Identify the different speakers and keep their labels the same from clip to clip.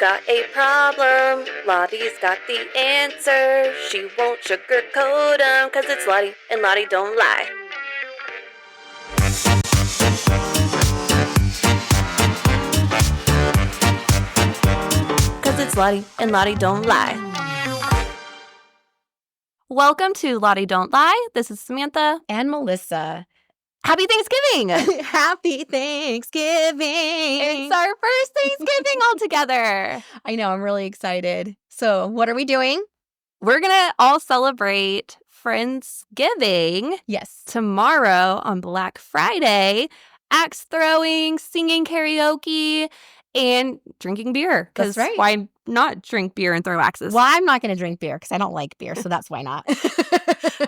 Speaker 1: got a problem, Lottie's got the answer. She won't sugarcoat them, cause it's Lottie, and Lottie don't lie. Cause it's Lottie, and Lottie don't lie. Welcome to Lottie Don't Lie. This is Samantha.
Speaker 2: And Melissa.
Speaker 1: Happy Thanksgiving!
Speaker 2: Happy Thanksgiving!
Speaker 1: It's our first Thanksgiving all together.
Speaker 2: I know, I'm really excited. So, what are we doing?
Speaker 1: We're going to all celebrate Friendsgiving.
Speaker 2: Yes.
Speaker 1: Tomorrow on Black Friday, axe throwing, singing karaoke, and drinking beer.
Speaker 2: That's right.
Speaker 1: Why not drink beer and throw axes?
Speaker 2: Well, I'm not going to drink beer because I don't like beer, so that's why not.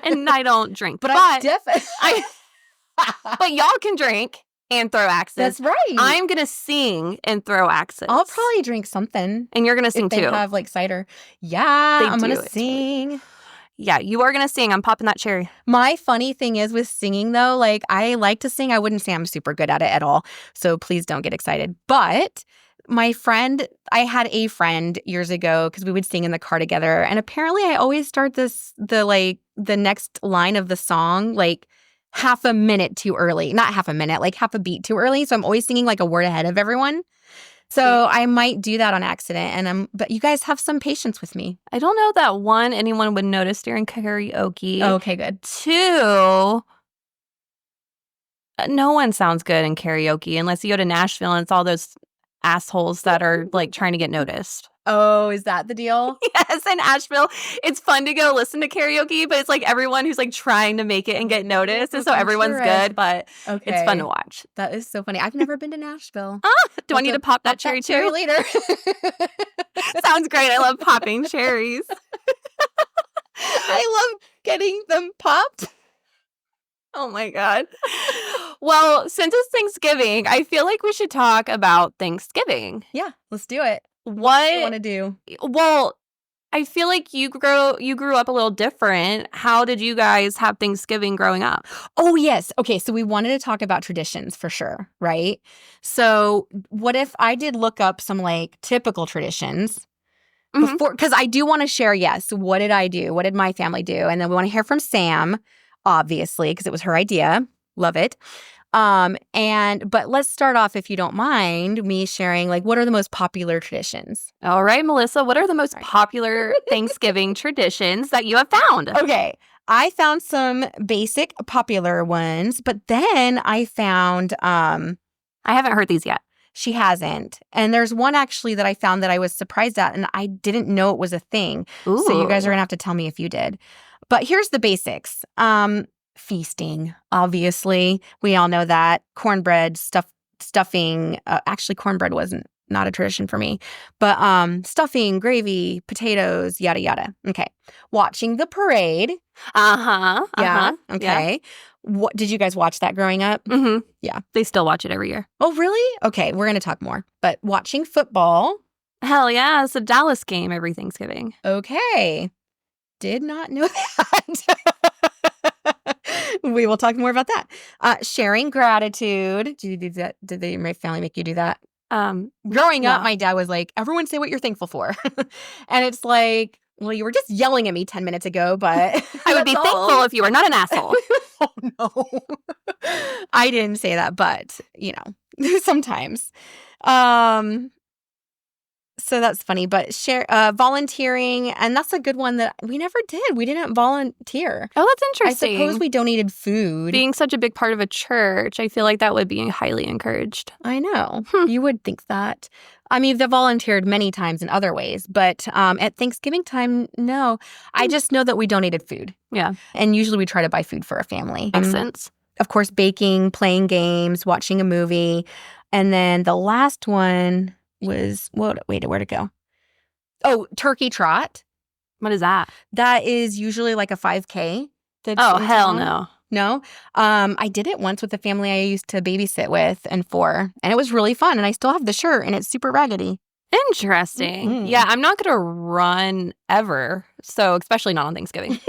Speaker 1: And I don't drink.
Speaker 2: But I definitely...
Speaker 1: But y'all can drink and throw axes.
Speaker 2: That's right.
Speaker 1: I'm going to sing and throw axes.
Speaker 2: I'll probably drink something.
Speaker 1: And you're going to sing
Speaker 2: too. If they have like cider. Yeah, I'm going to sing.
Speaker 1: Yeah, you are going to sing. I'm popping that cherry.
Speaker 2: My funny thing is with singing, though, like I like to sing. I wouldn't say I'm super good at it at all. So please don't get excited. But I had a friend years ago because we would sing in the car together. And apparently I always start the next line of the song, like half a minute too early. Not half a minute, like half a beat too early. So I'm always singing like a word ahead of everyone. So I might do that on accident. But you guys have some patience with me.
Speaker 1: I don't know that one, anyone would notice during karaoke.
Speaker 2: Oh, okay, good.
Speaker 1: Two, no one sounds good in karaoke unless you go to Nashville and it's all those assholes that are like trying to get noticed.
Speaker 2: Oh, is that the deal?
Speaker 1: Yes, in Asheville, it's fun to go listen to karaoke, but it's like everyone who's like trying to make it and get noticed, and so everyone's good, but it's fun to watch.
Speaker 2: That is so funny. I've never been to Nashville.
Speaker 1: Do I need to pop that cherry too?
Speaker 2: Later.
Speaker 1: Sounds great. I love popping cherries.
Speaker 2: I love getting them popped.
Speaker 1: Oh my God. Well, since it's Thanksgiving, I feel like we should talk about Thanksgiving.
Speaker 2: Yeah, let's do it.
Speaker 1: What
Speaker 2: do you want to do?
Speaker 1: Well, I feel like you grew up a little different. How did you guys have Thanksgiving growing up?
Speaker 2: Oh, yes. Okay, so we wanted to talk about traditions for sure, right? So what if I did look up some like typical traditions before? Because I do want to share, yes, what did I do? What did my family do? And then we want to hear from Sam, obviously, because it was her idea. Love it. But let's start off, if you don't mind, me sharing like what are the most popular traditions?
Speaker 1: All right, Melissa, what are the most popular Thanksgiving traditions that you have found?
Speaker 2: Okay, I found some basic popular ones, but then I found
Speaker 1: I haven't heard these yet.
Speaker 2: She hasn't. And there's one actually that I found that I was surprised at, and I didn't know it was a thing.
Speaker 1: Ooh.
Speaker 2: So you guys are gonna have to tell me if you did. But here's the basics. Feasting, obviously. We all know that. Cornbread, stuffing. Actually, cornbread wasn't not a tradition for me. But stuffing, gravy, potatoes, yada, yada. Okay. Watching the parade. Yeah. Okay. Yeah. What did you guys watch that growing up?
Speaker 1: Mm-hmm.
Speaker 2: Yeah.
Speaker 1: They still watch it every year.
Speaker 2: Oh, really? Okay. We're going to talk more. But watching football.
Speaker 1: Hell yeah. It's a Dallas game every Thanksgiving.
Speaker 2: Okay. Did not know that. We will talk more about that. Sharing gratitude. Did you do that? Did my family make you do that? Growing up, my dad was like, everyone say what you're thankful for. And it's like, well, you were just yelling at me 10 minutes ago, but
Speaker 1: I would be thankful if you were not an asshole.
Speaker 2: Oh, no. I didn't say that, but, sometimes. So that's funny, but volunteering, and that's a good one that we never did. We didn't volunteer.
Speaker 1: Oh, that's interesting.
Speaker 2: I suppose we donated food.
Speaker 1: Being such a big part of a church, I feel like that would be highly encouraged.
Speaker 2: I know. You would think that. I mean, they volunteered many times in other ways, but at Thanksgiving time, no. I just know that we donated food.
Speaker 1: Yeah.
Speaker 2: And usually we try to buy food for our family.
Speaker 1: Makes sense.
Speaker 2: Of course, baking, playing games, watching a movie. And then the last one was, where'd it go? Oh, turkey trot.
Speaker 1: What is that?
Speaker 2: That is usually like a 5K.
Speaker 1: Oh, hell no.
Speaker 2: No? I did it once with a family I used to babysit with and it was really fun. And I still have the shirt and it's super raggedy.
Speaker 1: Interesting. Mm-hmm. Yeah, I'm not going to run ever. So especially not on Thanksgiving.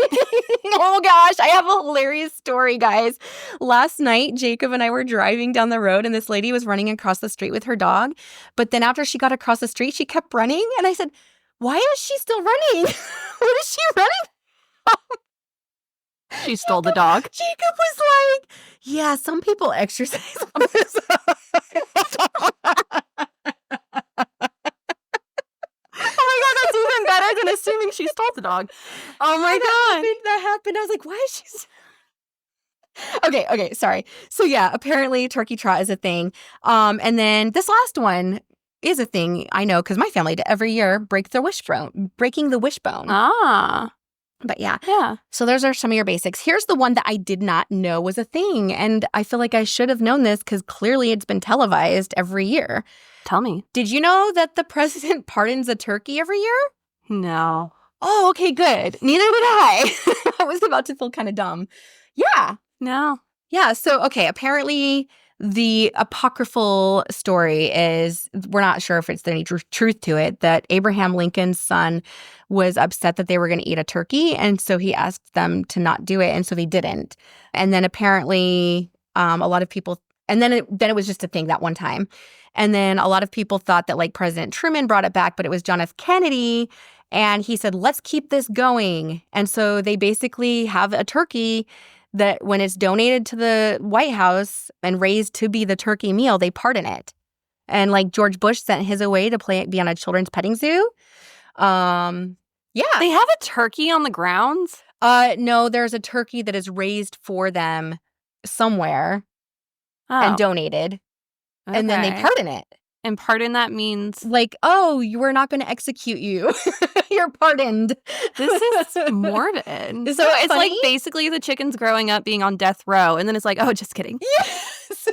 Speaker 2: Oh gosh, I have a hilarious story, guys. Last night, Jacob and I were driving down the road and this lady was running across the street with her dog. But then after she got across the street, she kept running. And I said, why is she still running? What is she running?
Speaker 1: She stole the dog.
Speaker 2: Jacob was like, yeah, some people exercise on this.
Speaker 1: Oh my God, that's even better than assuming she stole the dog. Oh my God.
Speaker 2: That happened. I was like, why is she Okay, sorry. So yeah, apparently turkey trot is a thing. And then this last one is a thing I know because my family every year breaking the wishbone.
Speaker 1: Ah.
Speaker 2: But yeah.
Speaker 1: Yeah.
Speaker 2: So those are some of your basics. Here's the one that I did not know was a thing. And I feel like I should have known this because clearly it's been televised every year.
Speaker 1: Tell me.
Speaker 2: Did you know that the president pardons a turkey every year?
Speaker 1: No.
Speaker 2: Oh, okay, good. Neither did I. I was about to feel kind of dumb. Yeah.
Speaker 1: No.
Speaker 2: Yeah. So, okay, apparently the apocryphal story is, we're not sure if it's any truth to it, that Abraham Lincoln's son was upset that they were going to eat a turkey. And so he asked them to not do it. And so they didn't. And then apparently a lot of people, and then it was just a thing that one time. And then a lot of people thought that like President Truman brought it back, but it was John F. Kennedy. And he said, let's keep this going. And so they basically have a turkey that when it's donated to the White House and raised to be the turkey meal, they pardon it. And like George Bush sent his away to be on a children's petting zoo. Yeah.
Speaker 1: They have a turkey on the grounds?
Speaker 2: No, there's a turkey that is raised for them somewhere and donated. Okay. And then they pardon it.
Speaker 1: And pardon, that means?
Speaker 2: Like, oh, we're not going to execute you. You're pardoned.
Speaker 1: This is morbid. So it's funny? Like basically the chicken's growing up being on death row. And then it's like, oh, just kidding.
Speaker 2: Yes.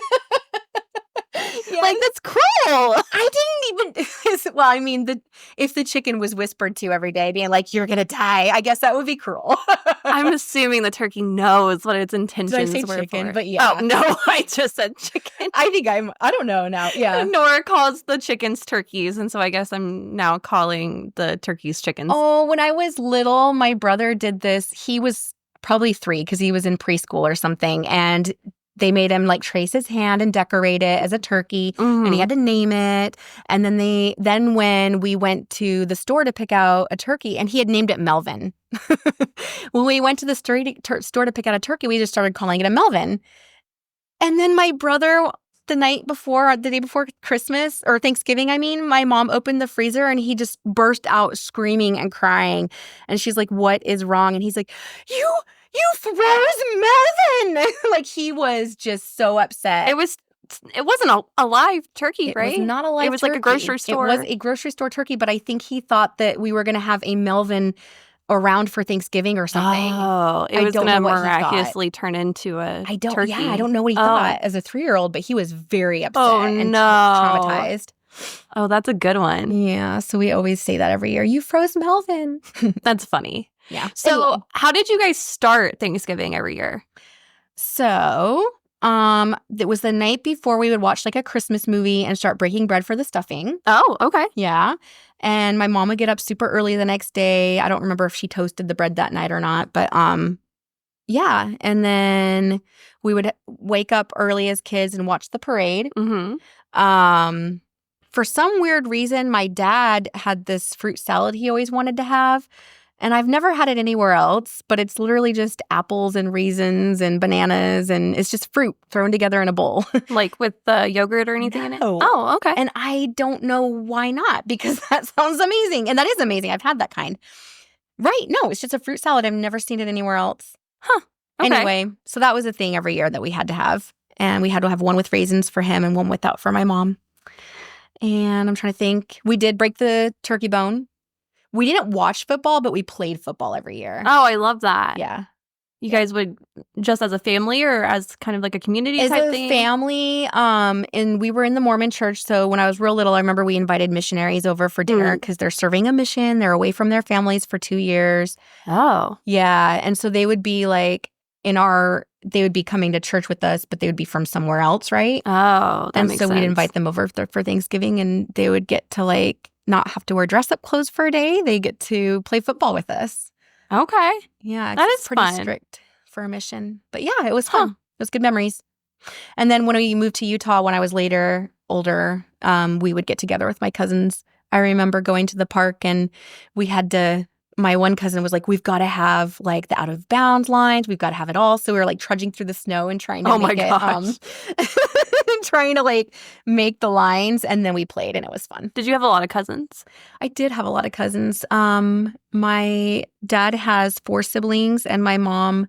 Speaker 2: Yes.
Speaker 1: Like, that's cruel.
Speaker 2: I didn't even, well, I mean, if the chicken was whispered to every day being like, you're going to die, I guess that would be cruel.
Speaker 1: I'm assuming the turkey knows what its intentions were
Speaker 2: chicken,
Speaker 1: for.
Speaker 2: But yeah.
Speaker 1: Oh, no, I just said chicken.
Speaker 2: I don't know now. Yeah.
Speaker 1: Nora calls the chickens turkeys. And so I guess I'm now calling the turkeys chickens.
Speaker 2: Oh, when I was little, my brother did this. He was probably 3 because he was in preschool or something. And they made him like trace his hand and decorate it as a turkey, and he had to name it. And then when we went to the store to pick out a turkey, and he had named it Melvin. When we went to the store to pick out a turkey, we just started calling it a Melvin. And then my brother, the day before Christmas or Thanksgiving, I mean, my mom opened the freezer and he just burst out screaming and crying. And she's like, what is wrong? And he's like, You froze Melvin! Like, he was just so upset.
Speaker 1: It wasn't a live turkey, right?
Speaker 2: It was not a live turkey.
Speaker 1: It was like a grocery store.
Speaker 2: It was a grocery store turkey, but I think he thought that we were going to have a Melvin around for Thanksgiving or something.
Speaker 1: Oh, it was going to miraculously turn into a turkey.
Speaker 2: Yeah, I don't know what he thought as a 3-year-old, but he was very upset and traumatized.
Speaker 1: Oh, that's a good one.
Speaker 2: Yeah, so we always say that every year. You froze Melvin.
Speaker 1: That's funny.
Speaker 2: Yeah.
Speaker 1: So how did you guys start Thanksgiving every year?
Speaker 2: So it was the night before we would watch like a Christmas movie and start breaking bread for the stuffing.
Speaker 1: Oh, okay.
Speaker 2: Yeah. And my mom would get up super early the next day. I don't remember if she toasted the bread that night or not, but yeah. And then we would wake up early as kids and watch the parade.
Speaker 1: Mm-hmm.
Speaker 2: For some weird reason, my dad had this fruit salad he always wanted to have. And I've never had it anywhere else, but it's literally just apples and raisins and bananas, and it's just fruit thrown together in a bowl.
Speaker 1: Like with yogurt or anything in it?
Speaker 2: Oh, okay. And I don't know why not, because that sounds amazing. And that is amazing. I've had that kind. Right. No, it's just a fruit salad. I've never seen it anywhere else.
Speaker 1: Huh. Okay.
Speaker 2: Anyway, so that was a thing every year that we had to have. And we had to have one with raisins for him and one without for my mom. And I'm trying to think. We did break the turkey bone. We didn't watch football, but we played football every year.
Speaker 1: Oh, I love that.
Speaker 2: Yeah.
Speaker 1: You guys would just as a family or as kind of like a community type thing?
Speaker 2: As a family, and we were in the Mormon church. So when I was real little, I remember we invited missionaries over for dinner because they're serving a mission. They're away from their families for 2 years.
Speaker 1: Oh.
Speaker 2: Yeah. And so they would be like they would be coming to church with us, but they would be from somewhere else, right?
Speaker 1: Oh, that makes sense.
Speaker 2: And so we'd invite them over for Thanksgiving, and they would get to like not have to wear dress-up clothes for a day. They get to play football with us.
Speaker 1: Okay.
Speaker 2: Yeah,
Speaker 1: that
Speaker 2: it's
Speaker 1: is
Speaker 2: pretty
Speaker 1: fun.
Speaker 2: strict for a mission. But yeah, it was fun. It was good memories. And then when we moved to Utah, when I was older, we would get together with my cousins. I remember going to the park and we had to. My one cousin was like, we've got to have like the out of bounds lines. We've got to have it all. So we were like trudging through the snow and trying to make it, trying to like make the lines. And then we played and it was fun.
Speaker 1: Did you have a lot of cousins?
Speaker 2: I did have a lot of cousins. My dad has 4 siblings and my mom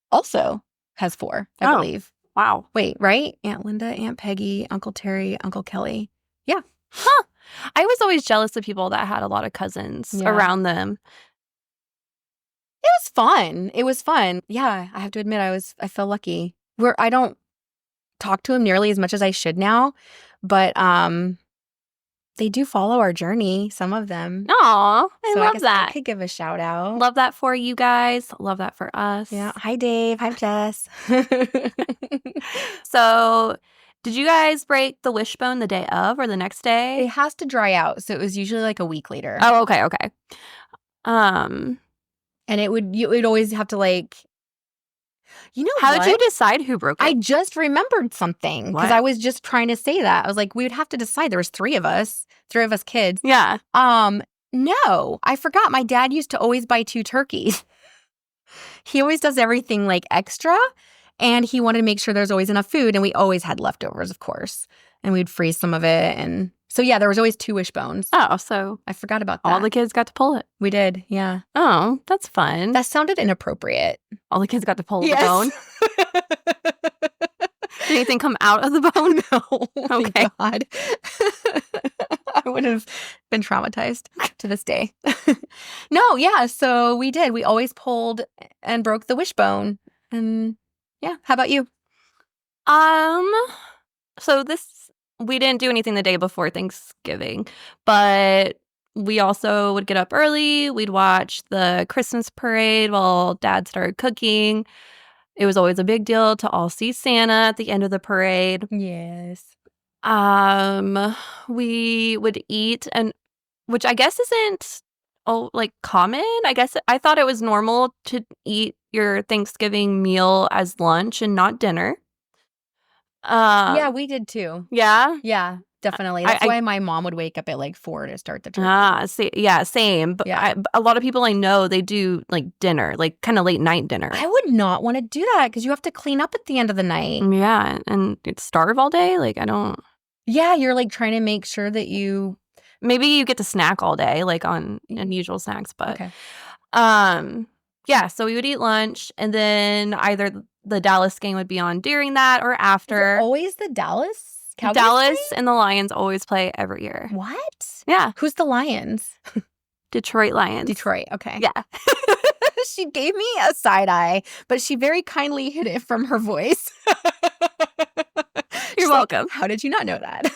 Speaker 2: also has 4, I believe.
Speaker 1: Wow.
Speaker 2: Wait, right? Aunt Linda, Aunt Peggy, Uncle Terry, Uncle Kelly. Yeah.
Speaker 1: Huh. I was always jealous of people that had a lot of cousins around them.
Speaker 2: It was fun. It was fun. Yeah, I have to admit, I feel lucky. I don't talk to them nearly as much as I should now, but they do follow our journey, some of them.
Speaker 1: Aw, I love
Speaker 2: guess
Speaker 1: that.
Speaker 2: I could give a shout out.
Speaker 1: Love that for you guys. Love that for us.
Speaker 2: Yeah. Hi, Dave. Hi, Jess.
Speaker 1: So, did you guys break the wishbone the day of or the next day?
Speaker 2: It has to dry out, so it was usually like a week later.
Speaker 1: Oh, okay.
Speaker 2: And you'd always have to like,
Speaker 1: how did you decide who broke it?
Speaker 2: I just remembered something because I was just trying to say that. I was like, we would have to decide. There was 3 of us kids.
Speaker 1: Yeah.
Speaker 2: No, I forgot. My dad used to always buy 2 turkeys. He always does everything like extra. And he wanted to make sure there's always enough food. And we always had leftovers, of course. And we'd freeze some of it. And so, yeah, there was always 2 wishbones.
Speaker 1: Oh, so
Speaker 2: I forgot about that.
Speaker 1: All the kids got to pull it.
Speaker 2: We did, yeah.
Speaker 1: Oh, that's fun.
Speaker 2: That sounded inappropriate.
Speaker 1: All the kids got to pull the bone? Did anything come out of the bone?
Speaker 2: No.
Speaker 1: Okay.
Speaker 2: God. I would have been traumatized to this day. No, yeah, so we did. We always pulled and broke the wishbone. And yeah, how about you?
Speaker 1: So we didn't do anything the day before Thanksgiving, but we also would get up early. We'd watch the Christmas parade while Dad started cooking. It was always a big deal to all see Santa at the end of the parade.
Speaker 2: Yes.
Speaker 1: We would eat, and which I guess isn't common. I guess I thought it was normal to eat your Thanksgiving meal as lunch and not dinner.
Speaker 2: Yeah, we did too.
Speaker 1: Yeah?
Speaker 2: Yeah, definitely. That's why my mom would wake up at like 4 to start the turkey.
Speaker 1: Yeah, same. But
Speaker 2: yeah.
Speaker 1: A lot of people I know, they do like dinner, like kind of late night dinner.
Speaker 2: I would not want to do that because you have to clean up at the end of the night.
Speaker 1: Yeah, and you'd starve all day. Like, I don't.
Speaker 2: Yeah, you're like trying to make sure that you.
Speaker 1: Maybe you get to snack all day, like on unusual snacks. But
Speaker 2: okay.
Speaker 1: Yeah, so we would eat lunch, and then either the Dallas game would be on during that or after.
Speaker 2: Is it always the Dallas Cowboys
Speaker 1: Dallas
Speaker 2: play?
Speaker 1: And the Lions always play every year.
Speaker 2: What?
Speaker 1: Yeah.
Speaker 2: Who's the Lions?
Speaker 1: Detroit Lions.
Speaker 2: Detroit, okay.
Speaker 1: Yeah.
Speaker 2: She gave me a side eye, but she very kindly hid it from her voice.
Speaker 1: You're welcome.
Speaker 2: Like, how did you not know that?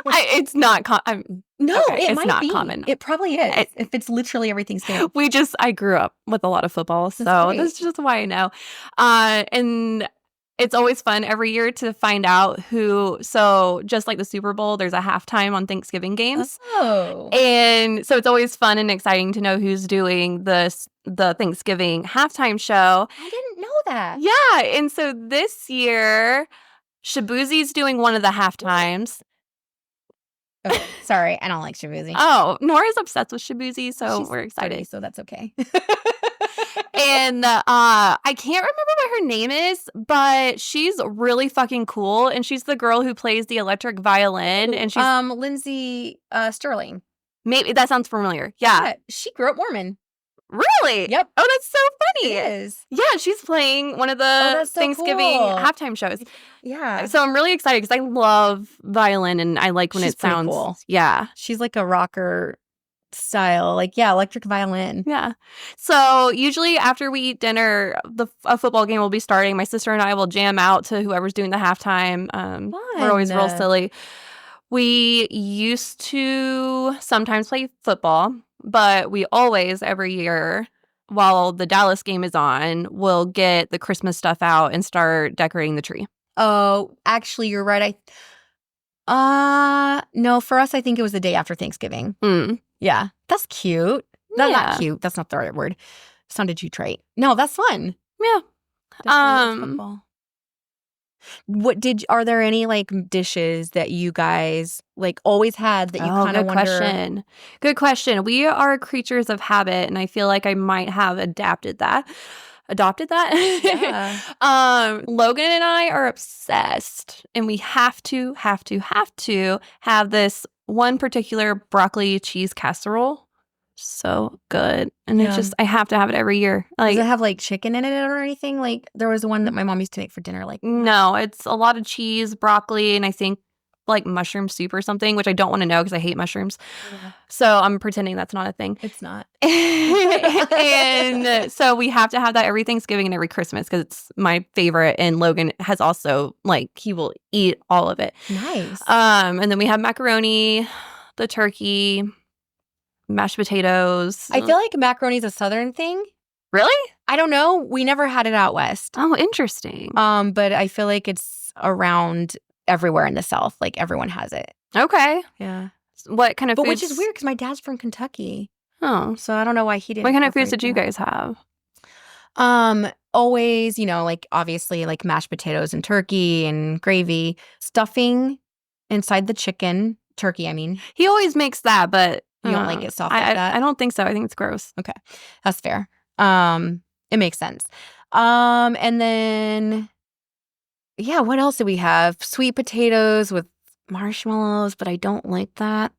Speaker 1: It's not
Speaker 2: No,
Speaker 1: okay,
Speaker 2: it might
Speaker 1: not
Speaker 2: be.
Speaker 1: common.
Speaker 2: It probably is. If it's literally everything's same.
Speaker 1: I grew up with a lot of football, so that's just why I know. And it's always fun every year to find out who. So just like the Super Bowl, there's a halftime on Thanksgiving games.
Speaker 2: Oh.
Speaker 1: And so it's always fun and exciting to know who's doing the Thanksgiving halftime show.
Speaker 2: I didn't know that.
Speaker 1: Yeah. And so this year, Shabuzi's doing one of the halftimes.
Speaker 2: Okay, sorry, I don't like Shabuzi.
Speaker 1: Oh, Nora's obsessed with Shabuzi, so we're excited.
Speaker 2: 30, so that's okay.
Speaker 1: And I can't remember what her name is, but she's really fucking cool, and she's the girl who plays the electric violin, and she's
Speaker 2: Lindsay Sterling.
Speaker 1: Maybe that sounds familiar. Yeah,
Speaker 2: she grew up Mormon.
Speaker 1: Really?
Speaker 2: Yep.
Speaker 1: Oh, that's so funny.
Speaker 2: It is.
Speaker 1: Yeah, she's playing one of the Thanksgiving halftime shows.
Speaker 2: Yeah.
Speaker 1: So I'm really excited because I love violin and I like when it sounds
Speaker 2: cool.
Speaker 1: Yeah.
Speaker 2: She's like a rocker style, like electric violin.
Speaker 1: Yeah. So usually after we eat dinner, a football game will be starting. My sister and I will jam out to whoever's doing the halftime. We're always real silly. We used to sometimes play football. But we always, every year, while the Dallas game is on, will get the Christmas stuff out and start decorating the tree.
Speaker 2: Oh, actually, you're right. No, for us, I think it was the day after Thanksgiving.
Speaker 1: Mm.
Speaker 2: Yeah, that's cute. Not cute. That's not the right word. Sounded too trite. No, that's fun.
Speaker 1: Yeah.
Speaker 2: Football. Are there any like dishes that you guys like always had that you kind of wonder?
Speaker 1: Good question. We are creatures of habit, and I feel like I might have adopted that.
Speaker 2: Yeah.
Speaker 1: Logan and I are obsessed, and we have to have this one particular broccoli cheese casserole. So good. And it's just, I have to have it every year.
Speaker 2: Like, does it have like chicken in it or anything? Like there was one that my mom used to make for dinner. Like,
Speaker 1: no, it's a lot of cheese, broccoli, and I think like mushroom soup or something, which I don't want to know because I hate mushrooms. Yeah. So I'm pretending that's not a thing.
Speaker 2: It's not.
Speaker 1: And so we have to have that every Thanksgiving and every Christmas because it's my favorite. And Logan has also, like, he will eat all of it.
Speaker 2: Nice.
Speaker 1: And then we have macaroni, the turkey, mashed potatoes.
Speaker 2: I feel like macaroni is a Southern thing.
Speaker 1: Really?
Speaker 2: I don't know. We never had it out west.
Speaker 1: Oh, interesting.
Speaker 2: But I feel like it's around everywhere in the South. Like everyone has it.
Speaker 1: Okay.
Speaker 2: Yeah.
Speaker 1: What kind of foods?
Speaker 2: Which is weird because my dad's from Kentucky.
Speaker 1: Oh.
Speaker 2: So I don't know why he didn't.
Speaker 1: What kind of foods did you guys have?
Speaker 2: Always, like obviously like mashed potatoes and turkey and gravy, stuffing inside the chicken. Turkey, I mean.
Speaker 1: He always makes that, but
Speaker 2: you don't like it soft like that?
Speaker 1: I don't think so. I think it's gross.
Speaker 2: Okay. That's fair. It makes sense. And then, yeah, what else do we have? Sweet potatoes with marshmallows, but I don't like that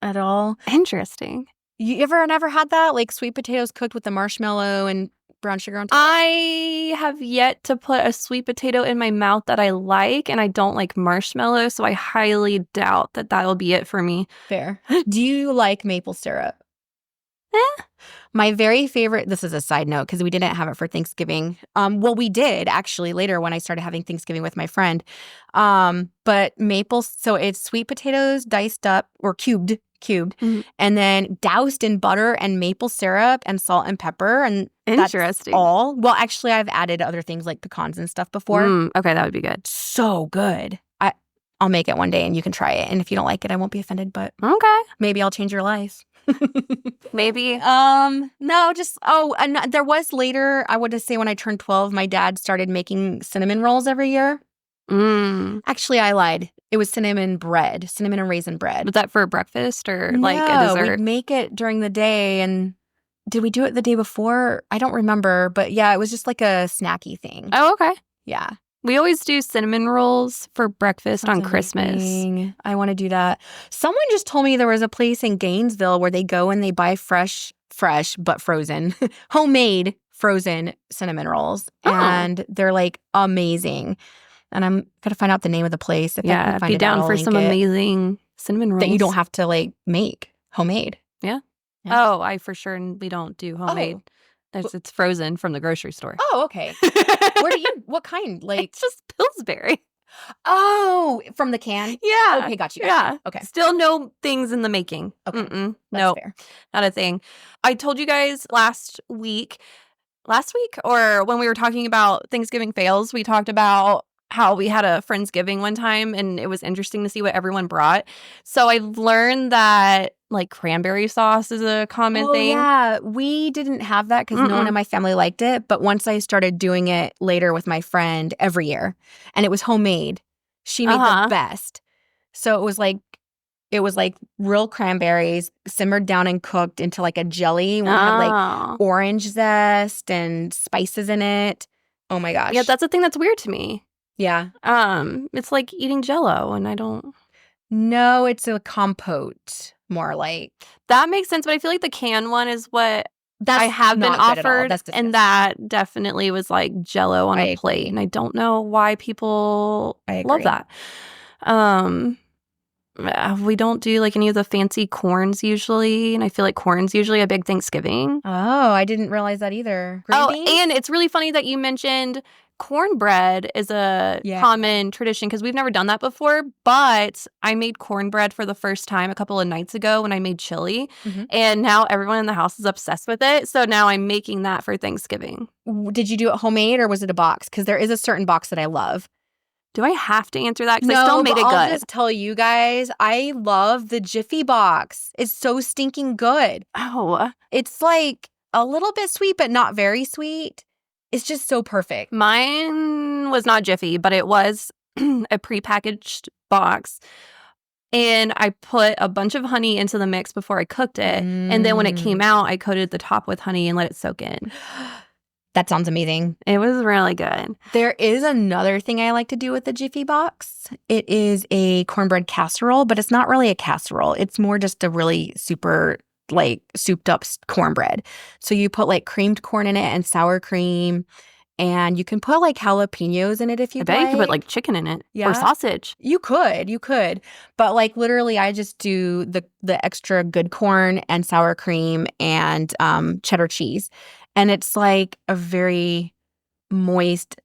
Speaker 2: at all.
Speaker 1: Interesting.
Speaker 2: You never had that? Like sweet potatoes cooked with the marshmallow and brown sugar on top?
Speaker 1: I have yet to put a sweet potato in my mouth that I like, and I don't like marshmallow, so I highly doubt that that'll be it for me.
Speaker 2: Fair. Do you like maple syrup? My very favorite, this is a side note because we didn't have it for Thanksgiving. Well, we did actually later when I started having Thanksgiving with my friend. But so it's sweet potatoes diced up or cubed, mm-hmm. and then doused in butter and maple syrup and salt and pepper. And
Speaker 1: interesting.
Speaker 2: That's all. Well, actually, I've added other things like pecans and stuff before.
Speaker 1: Okay, that would be good.
Speaker 2: So good. I'll make it one day and you can try it. And if you don't like it, I won't be offended. But
Speaker 1: okay,
Speaker 2: maybe I'll change your life.
Speaker 1: Maybe.
Speaker 2: No, just, there was later, I would say when I turned 12, my dad started making cinnamon rolls every year. Actually, I lied. It was cinnamon and raisin bread.
Speaker 1: Was that for breakfast or like a dessert?
Speaker 2: We'd make it during the day. And did we do it the day before? I don't remember. But yeah, it was just like a snacky thing.
Speaker 1: Oh, okay.
Speaker 2: Yeah.
Speaker 1: We always do cinnamon rolls for breakfast on Christmas.
Speaker 2: I want to do that. Someone just told me there was a place in Gainesville where they go and they buy fresh, but frozen, homemade frozen cinnamon rolls. Oh. And they're like amazing. And I'm going to find out the name of the place. If I can find
Speaker 1: be down for some amazing cinnamon rolls.
Speaker 2: That you don't have to like make homemade.
Speaker 1: Yeah. Oh, we don't do homemade. Oh. It's frozen from the grocery store.
Speaker 2: Oh, okay. What kind? Like
Speaker 1: it's just Pillsbury.
Speaker 2: Oh, from the can?
Speaker 1: Yeah.
Speaker 2: Okay, got you.
Speaker 1: Yeah.
Speaker 2: Okay.
Speaker 1: Still no things in the making.
Speaker 2: Okay.
Speaker 1: No,
Speaker 2: fair.
Speaker 1: Not a thing. I told you guys last week or when we were talking about Thanksgiving fails, we talked about how we had a Friendsgiving one time and it was interesting to see what everyone brought. So I learned that like cranberry sauce is a common thing.
Speaker 2: Yeah, we didn't have that because no one in my family liked it. But once I started doing it later with my friend every year, and it was homemade, she made the best. So it was like real cranberries simmered down and cooked into like a jelly. We had like orange zest and spices in it. Oh my gosh.
Speaker 1: Yeah, that's a thing that's weird to me.
Speaker 2: Yeah.
Speaker 1: It's like eating Jell-O, and I don't.
Speaker 2: No, it's a compote, more like.
Speaker 1: That makes sense, but I feel like the can one is what I have been offered, and that definitely was like Jell-O on a plate, and I don't know why people love that. We don't do like any of the fancy corns usually, and I feel like corn's usually a big Thanksgiving.
Speaker 2: Oh, I didn't realize that either.
Speaker 1: And it's really funny that you mentioned cornbread is a common tradition because we've never done that before, but I made cornbread for the first time a couple of nights ago when I made chili, and now everyone in the house is obsessed with it, so now I'm making that for Thanksgiving.
Speaker 2: Did you do it homemade or was it a box? Because there is a certain box that I love.
Speaker 1: Do I have to answer that? Because
Speaker 2: No,
Speaker 1: I still made it
Speaker 2: I'll
Speaker 1: good.
Speaker 2: just tell you guys, I love the Jiffy box. It's so stinking good.
Speaker 1: Oh.
Speaker 2: It's like a little bit sweet, but not very sweet. It's just so perfect.
Speaker 1: Mine was not Jiffy, but it was a prepackaged box. And I put a bunch of honey into the mix before I cooked it. And then when it came out, I coated the top with honey and let it soak in.
Speaker 2: That sounds amazing.
Speaker 1: It was really good.
Speaker 2: There is another thing I like to do with the Jiffy box. It is a cornbread casserole, but it's not really a casserole. It's more just a really super like souped up cornbread. So you put like creamed corn in it and sour cream. And you can put like jalapenos in it if you
Speaker 1: I bet
Speaker 2: like.
Speaker 1: you could put like chicken in it
Speaker 2: Yeah.
Speaker 1: or sausage.
Speaker 2: You could. But like literally I just do the extra good corn and sour cream and cheddar cheese. And it's like a very moist,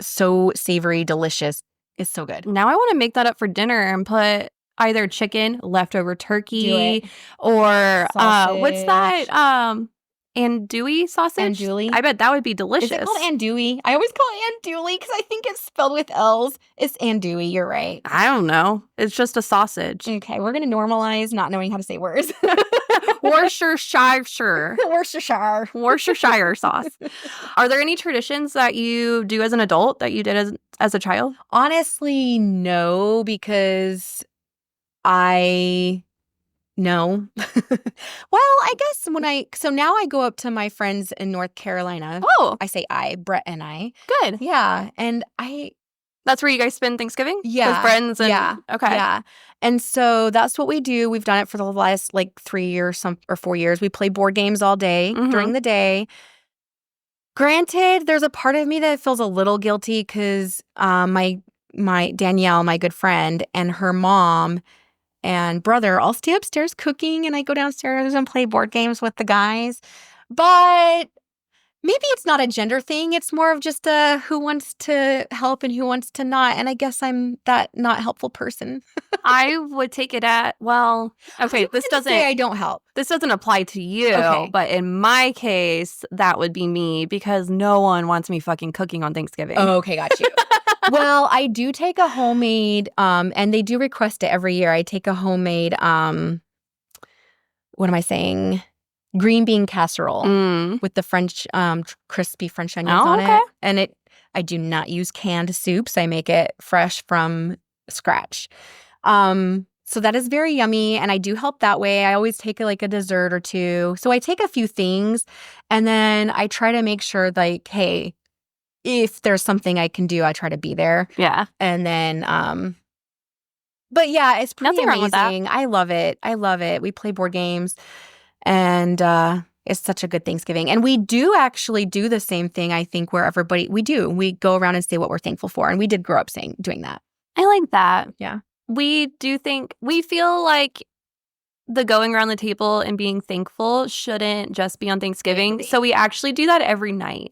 Speaker 2: so savory, delicious. It's so good.
Speaker 1: Now I want to make that up for dinner and put either chicken, leftover turkey, or what's that? Andouille sausage?
Speaker 2: Andouille?
Speaker 1: I bet that would be delicious.
Speaker 2: Is it called andouille? I always call it andouille because I think it's spelled with L's. It's andouille, you're right.
Speaker 1: I don't know. It's just a sausage.
Speaker 2: Okay, we're going to normalize not knowing how to say words.
Speaker 1: Worcestershire. Worcestershire sauce. Are there any traditions that you do as an adult that you did as a child?
Speaker 2: Honestly, no, because no. Well, I guess so now I go up to my friends in North Carolina.
Speaker 1: Oh.
Speaker 2: I say Brett and I.
Speaker 1: Good.
Speaker 2: Yeah. And
Speaker 1: that's where you guys spend Thanksgiving?
Speaker 2: Yeah.
Speaker 1: With friends? And,
Speaker 2: yeah.
Speaker 1: Okay.
Speaker 2: Yeah. And so that's what we do. We've done it for the last like 3 years or 4 years. We play board games all day during the day. Granted, there's a part of me that feels a little guilty because my Danielle, my good friend, and her mom and brother all stay upstairs cooking, and I go downstairs and play board games with the guys. But maybe it's not a gender thing. It's more of just who wants to help and who wants to not. And I guess I'm that not helpful person.
Speaker 1: I would take it okay, this doesn't
Speaker 2: say I don't help.
Speaker 1: This doesn't apply to you,
Speaker 2: okay.
Speaker 1: But in my case, that would be me because no one wants me fucking cooking on Thanksgiving.
Speaker 2: Oh, okay, got you. Well, I do take a homemade, and they do request it every year. I take a homemade, what am I saying? Green bean casserole with the French, crispy French onions on it. And I do not use canned soups. I make it fresh from scratch. So that is very yummy, and I do help that way. I always take like a dessert or two. So I take a few things, and then I try to make sure like, hey, if there's something I can do, I try to be there.
Speaker 1: Yeah.
Speaker 2: And then, but yeah, it's pretty
Speaker 1: Nothing
Speaker 2: amazing.
Speaker 1: wrong with that.
Speaker 2: I love it. We play board games, and it's such a good Thanksgiving. And we do actually do the same thing, I think, where we go around and say what we're thankful for. And we did grow up doing that.
Speaker 1: I like that.
Speaker 2: Yeah.
Speaker 1: We feel like the going around the table and being thankful shouldn't just be on Thanksgiving. So we actually do that every night.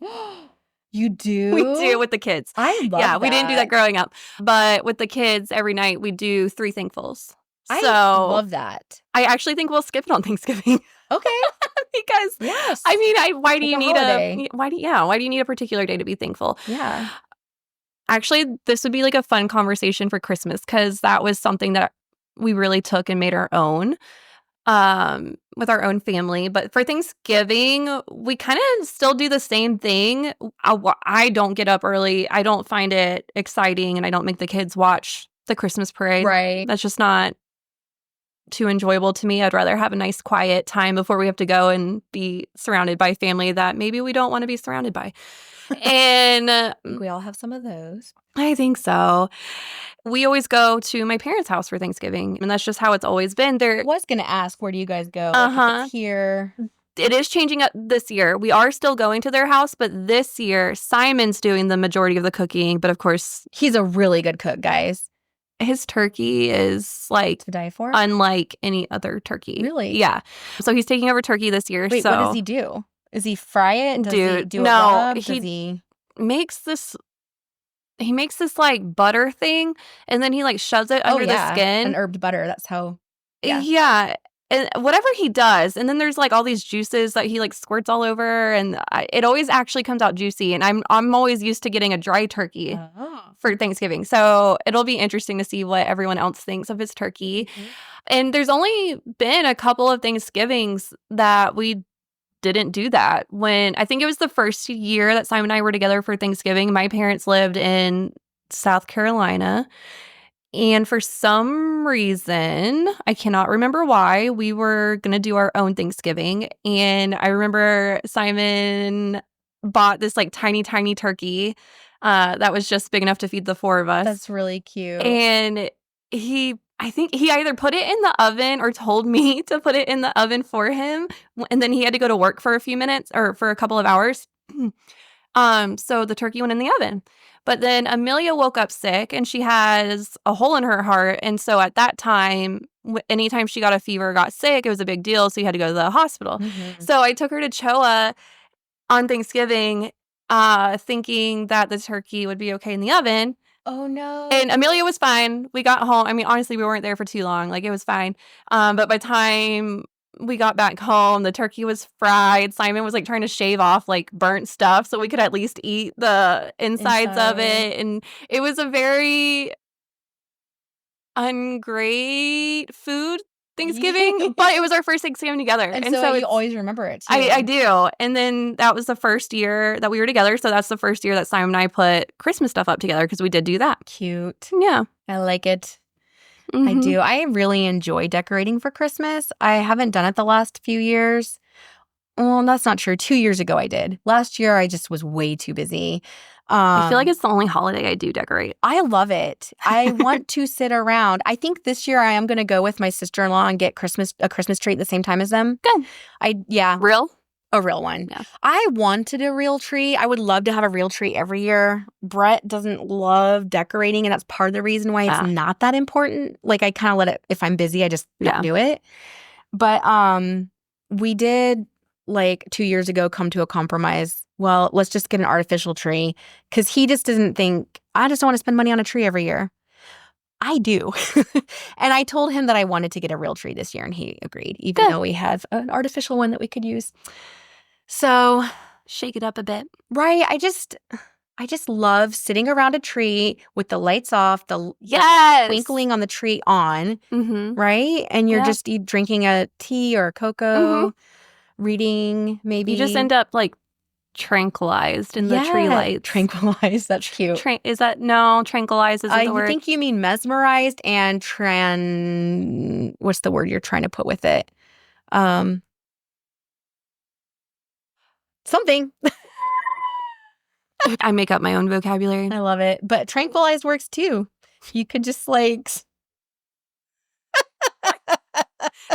Speaker 2: You do?
Speaker 1: We do with the kids.
Speaker 2: I love that.
Speaker 1: We didn't do that growing up. But with the kids, every night we do 3 thankfuls.
Speaker 2: I love that.
Speaker 1: I actually think we'll skip it on Thanksgiving.
Speaker 2: Okay.
Speaker 1: Because
Speaker 2: yes.
Speaker 1: I mean, why do you need why do you need a particular day to be thankful?
Speaker 2: Yeah.
Speaker 1: Actually, this would be like a fun conversation for Christmas because that was something that we really took and made our own. With our own family. But for Thanksgiving, we kind of still do the same thing. I don't get up early. I don't find it exciting, and I don't make the kids watch the Christmas parade.
Speaker 2: Right.
Speaker 1: That's just not too enjoyable to me. I'd rather have a nice quiet time before we have to go and be surrounded by family that maybe we don't want to be surrounded by. And
Speaker 2: we all have some of those.
Speaker 1: I think so. We always go to my parents' house for Thanksgiving, and that's just how it's always been.
Speaker 2: I was going to ask, where do you guys go?
Speaker 1: Like,
Speaker 2: it's here.
Speaker 1: It is changing up this year. We are still going to their house, but this year, Simon's doing the majority of the cooking. But of course,
Speaker 2: he's a really good cook, guys.
Speaker 1: His turkey is like
Speaker 2: to die for,
Speaker 1: unlike any other turkey.
Speaker 2: Really?
Speaker 1: Yeah. So he's taking over turkey this year.
Speaker 2: Wait,
Speaker 1: so
Speaker 2: what does he do? Does he fry it? Does he do
Speaker 1: no,
Speaker 2: it rub?
Speaker 1: he makes this. He makes this like butter thing, and then he like shoves it under the skin.
Speaker 2: An herbed butter. That's how.
Speaker 1: Yeah. and whatever he does, and then there's like all these juices that he like squirts all over, and it always actually comes out juicy. And I'm always used to getting a dry turkey for Thanksgiving, so it'll be interesting to see what everyone else thinks of his turkey. And there's only been a couple of Thanksgivings that we didn't do that. When I think it was the first year that Simon and I were together for Thanksgiving, my parents lived in South Carolina. And for some reason, I cannot remember why, we were going to do our own Thanksgiving. And I remember Simon bought this like tiny, tiny turkey that was just big enough to feed the four of us.
Speaker 2: That's really cute.
Speaker 1: And I think he either put it in the oven or told me to put it in the oven for him. And then he had to go to work for a few minutes or for a couple of hours. So the turkey went in the oven. But then Amelia woke up sick and she has a hole in her heart. And so at that time, anytime she got a fever or got sick, it was a big deal. So you had to go to the hospital. So I took her to CHOA on Thanksgiving, thinking that the turkey would be okay in the oven.
Speaker 2: Oh, no.
Speaker 1: And Amelia was fine. We got home. I mean, honestly, we weren't there for too long. Like, it was fine. But by the time we got back home, the turkey was fried. Simon was like trying to shave off like burnt stuff so we could at least eat the insides of it. And it was a very ungreat food Thanksgiving, but it was our first Thanksgiving together.
Speaker 2: And so you always remember it too.
Speaker 1: I do. And then that was the first year that we were together. So that's the first year that Simon and I put Christmas stuff up together because we did do that.
Speaker 2: Cute.
Speaker 1: Yeah.
Speaker 2: I like it. I do. I really enjoy decorating for Christmas. I haven't done it the last few years. Well, that's not true. 2 years ago I did. Last year I just was way too busy.
Speaker 1: I feel like it's the only holiday I do decorate.
Speaker 2: I love it. I want to sit around. I think this year I am going to go with my sister-in-law and get a Christmas tree at the same time as them.
Speaker 1: Good. Real?
Speaker 2: A real one.
Speaker 1: Yeah.
Speaker 2: I wanted a real tree. I would love to have a real tree every year. Brett doesn't love decorating, and that's part of the reason why it's not that important. Like, I kind of let it, if I'm busy, I just don't do it. But we did, like, 2 years ago, come to a compromise. Well, let's just get an artificial tree, because he just doesn't think, I just don't want to spend money on a tree every year. I do. And I told him that I wanted to get a real tree this year, and he agreed, even though we have an artificial one that we could use. So
Speaker 1: shake it up a bit.
Speaker 2: Right. I just love sitting around a tree with the lights off, the twinkling on the tree on, right? And you're just drinking a tea or a cocoa, reading maybe.
Speaker 1: You just end up like tranquilized in the tree lights.
Speaker 2: Tranquilized. That's cute.
Speaker 1: Tranquilized isn't the word.
Speaker 2: I think you mean mesmerized and what's the word you're trying to put with it? Something.
Speaker 1: I make up my own vocabulary.
Speaker 2: I love it. But tranquilized works too. You could just like...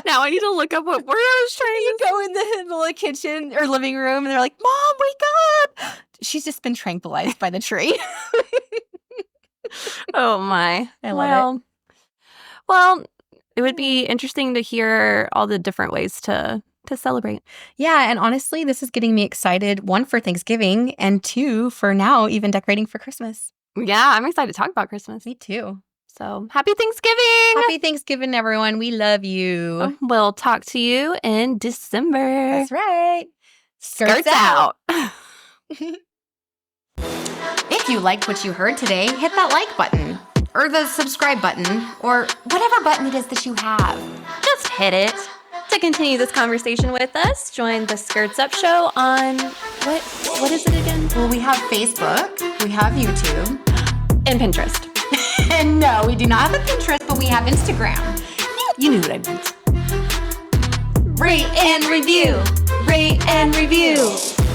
Speaker 1: Now I need to look up what word I was trying to
Speaker 2: go in the kitchen or living room and they're like, Mom, wake up. She's just been tranquilized by the tree.
Speaker 1: Oh my.
Speaker 2: I love it.
Speaker 1: Well, it would be interesting to hear all the different ways to celebrate.
Speaker 2: Yeah, and honestly, this is getting me excited, 1, for Thanksgiving, and 2, for now, even decorating for Christmas.
Speaker 1: Yeah, I'm excited to talk about Christmas.
Speaker 2: Me too.
Speaker 1: So, happy Thanksgiving!
Speaker 2: Happy Thanksgiving, everyone. We love you.
Speaker 1: We'll talk to you in December.
Speaker 2: That's right.
Speaker 1: Skirts out.
Speaker 2: If you liked what you heard today, hit that like button, or the subscribe button, or whatever button it is that you have.
Speaker 1: Just hit it. To continue this conversation with us, join the Skirts Up Show on, what is it again?
Speaker 2: Well, we have Facebook, we have YouTube.
Speaker 1: And Pinterest.
Speaker 2: And no, we do not have a Pinterest, but we have Instagram.
Speaker 1: You knew what I meant.
Speaker 2: Rate and review. Rate and review.